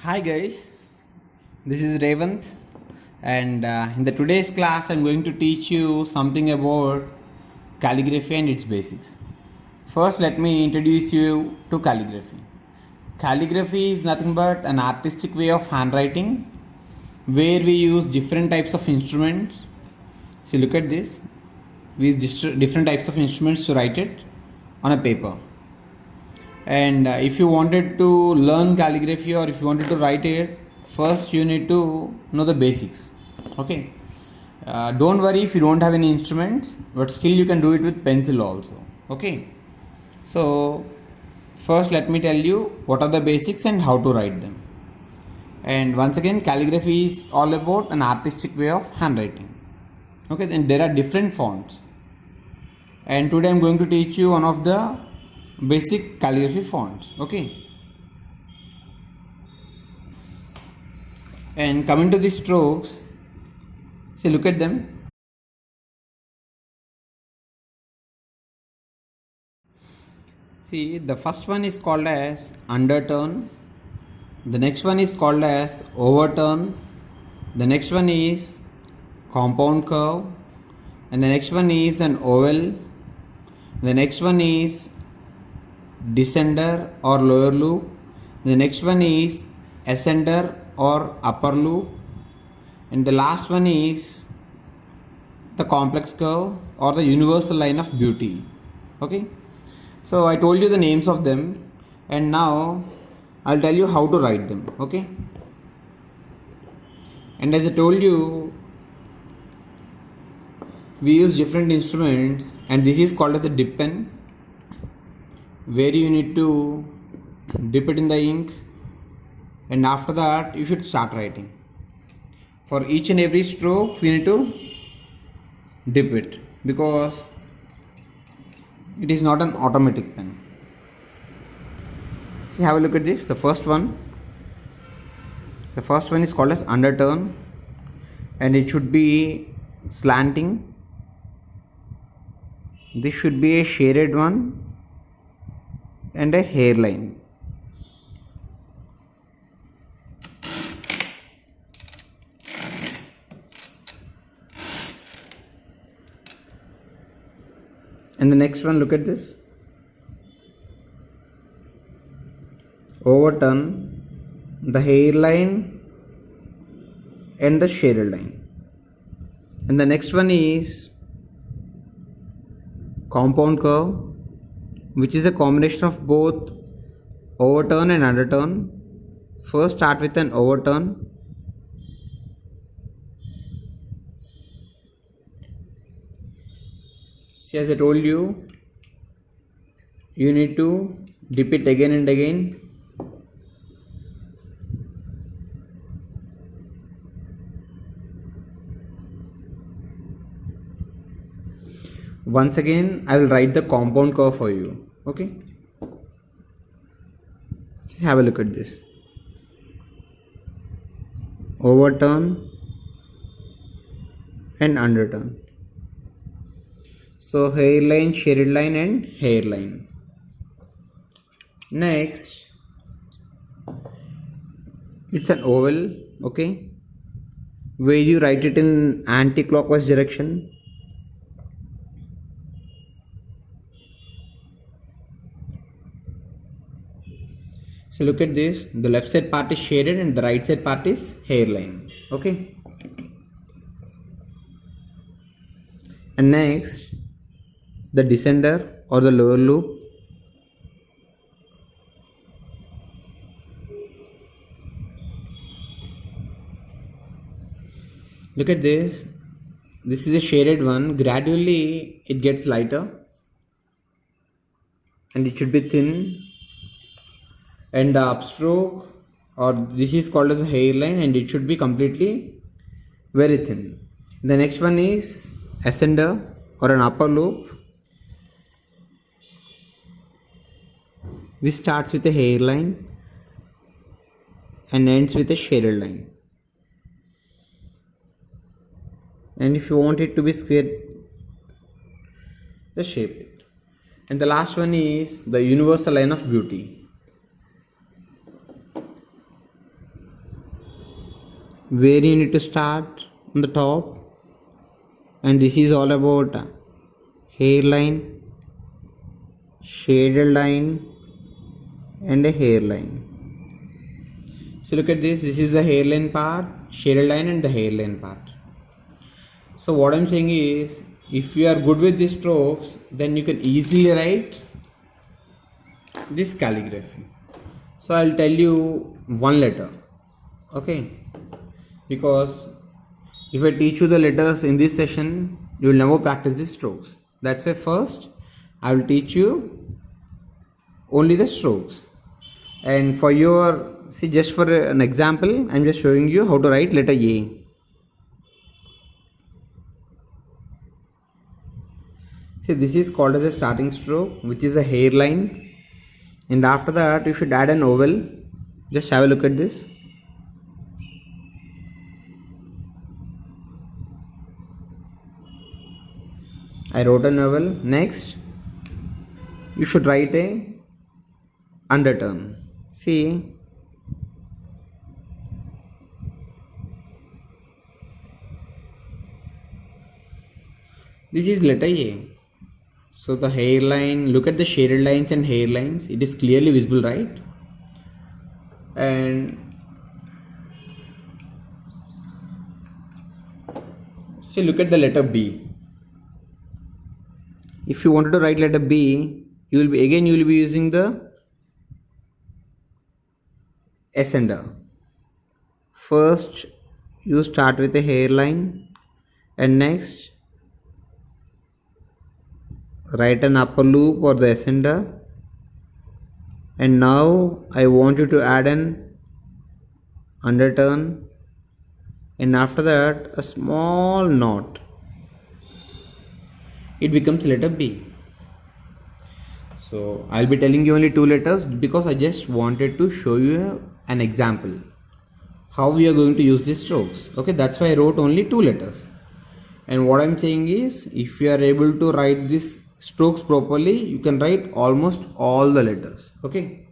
Hi guys, this is Revant, and in the today's class I'm going to teach you something about calligraphy and its basics. First, let me introduce you to calligraphy. Calligraphy is nothing but an artistic way of handwriting where we use different types of instruments. See, look at this. We use different types of instruments to write it on a paper. And if you wanted to learn calligraphy or if you wanted to write it, first you need to know the basics. Okay, don't worry if you don't have any instruments, but still you can do it with pencil also. Okay, so first let me tell you what are the basics and how to write them. And once again, calligraphy is all about an artistic way of handwriting. Okay, then there are different fonts, and today I'm going to teach you one of the basic calligraphy fonts. Okay, and coming to the strokes, see, look at them. See, the first one is called as underturn, the next one is called as overturn, the next one is compound curve, and the next one is an oval, the next one is descender or lower loop, the next one is ascender or upper loop, and the last one is the complex curve or the universal line of beauty. Okay, so I told you the names of them, and now I'll tell you how to write them. Okay, and as I told you, we use different instruments, and this is called as the dip pen, where you need to dip it in the ink, and after that you should start writing. For each and every stroke we need to dip it because it is not an automatic pen. See, have a look at this. The first one is called as underturn, and it should be slanting. This should be a shaded one and a hairline. And the next one, look at this. Overturn, the hairline and the shaded line. And the next one is compound curve, which is a combination of both overturn and underturn. First start with an overturn. See, as I told you, you need to dip it again and again. Once again, I will write the compound curve for you. Okay, have a look at this. Overturn and underturn. So hairline, shaded line and hairline. Next, it's an oval, okay, where you write it in anti-clockwise direction. So look at this, the left side part is shaded and the right side part is hairline. Okay, and next, the descender or the lower loop. Look at this. This is a shaded one. Gradually it gets lighter and it should be thin. And the upstroke, or this is called as a hairline, and it should be completely very thin. The next one is ascender or an upper loop, which starts with a hairline and ends with a shaded line. And if you want it to be square, just shape it. And the last one is the universal line of beauty. where you need to start on the top, and this is all about hairline, shaded line and a hairline. So look at this is the hairline part, shaded line and the hairline part. So what I'm saying is, if you are good with these strokes, then you can easily write this calligraphy. So I'll tell you one letter, okay, because if I teach you the letters in this session, you will never practice the strokes. That's why first I will teach you only the strokes, and for your, see, just for an example, I'm just showing you how to write letter A. See, this is called as a starting stroke, which is a hairline, and after that you should add an oval. Just have a look at this. I wrote an oval. Next you should write a underturn. See, this is letter A. So the hairline, look at the shaded lines and hairlines, it is clearly visible, right? And see, look at the letter B. If you wanted to write letter B, you will be using the ascender. First you start with a hairline, and next write an upper loop or the ascender, and now I want you to add an underturn, and after that a small knot. It becomes letter B. So I'll be telling you only two letters because I just wanted to show you an example how we are going to use these strokes. Okay, that's why I wrote only two letters. And what I'm saying is, if you are able to write these strokes properly, you can write almost all the letters. Okay,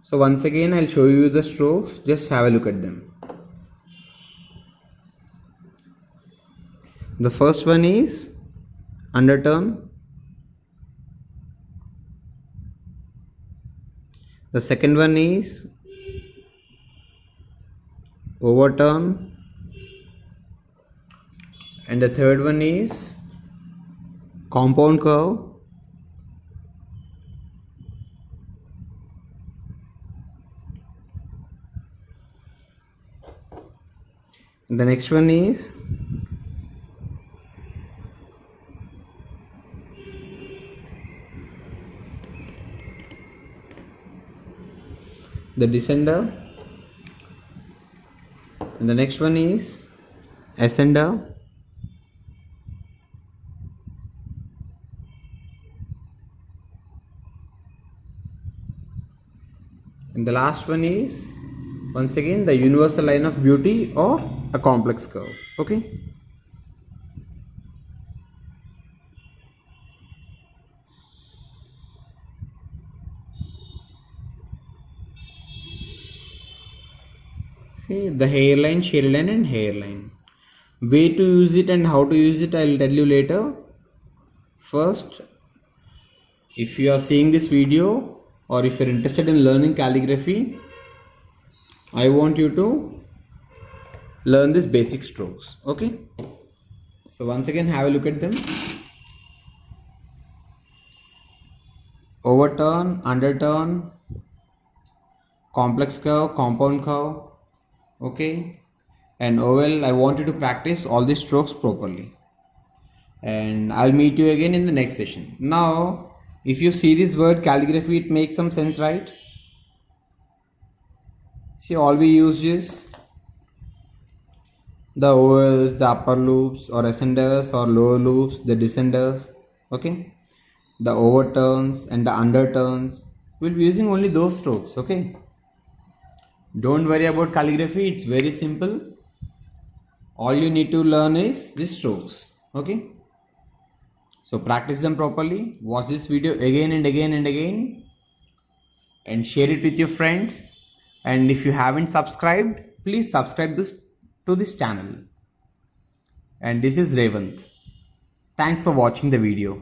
so once again I'll show you the strokes. Just have a look at them. The first one is underturn. The second one is overturn, and the third one is compound curve, the next one is the descender, and the next one is ascender, and the last one is once again the universal line of beauty or a complex curve. Okay, see the hairline, shaded line and hairline. Way to use it and how to use it I'll tell you later. First, if you are seeing this video or if you're interested in learning calligraphy, I want you to learn these basic strokes. Okay, so once again have a look at them. Overturn, underturn, complex curve, compound curve, okay, and oval. I want you to practice all these strokes properly, and I'll meet you again in the next session. Now if you see this word calligraphy, it makes some sense, right? See, all we use is the ovals, the upper loops or ascenders, or lower loops, the descenders, okay, the overturns and the underturns. We'll be using only those strokes. Okay, don't worry about calligraphy, it's very simple. All you need to learn is these strokes. Okay, so practice them properly, watch this video again and again and again, and share it with your friends. And if you haven't subscribed, please subscribe to this channel. And this is Revant. Thanks for watching the video.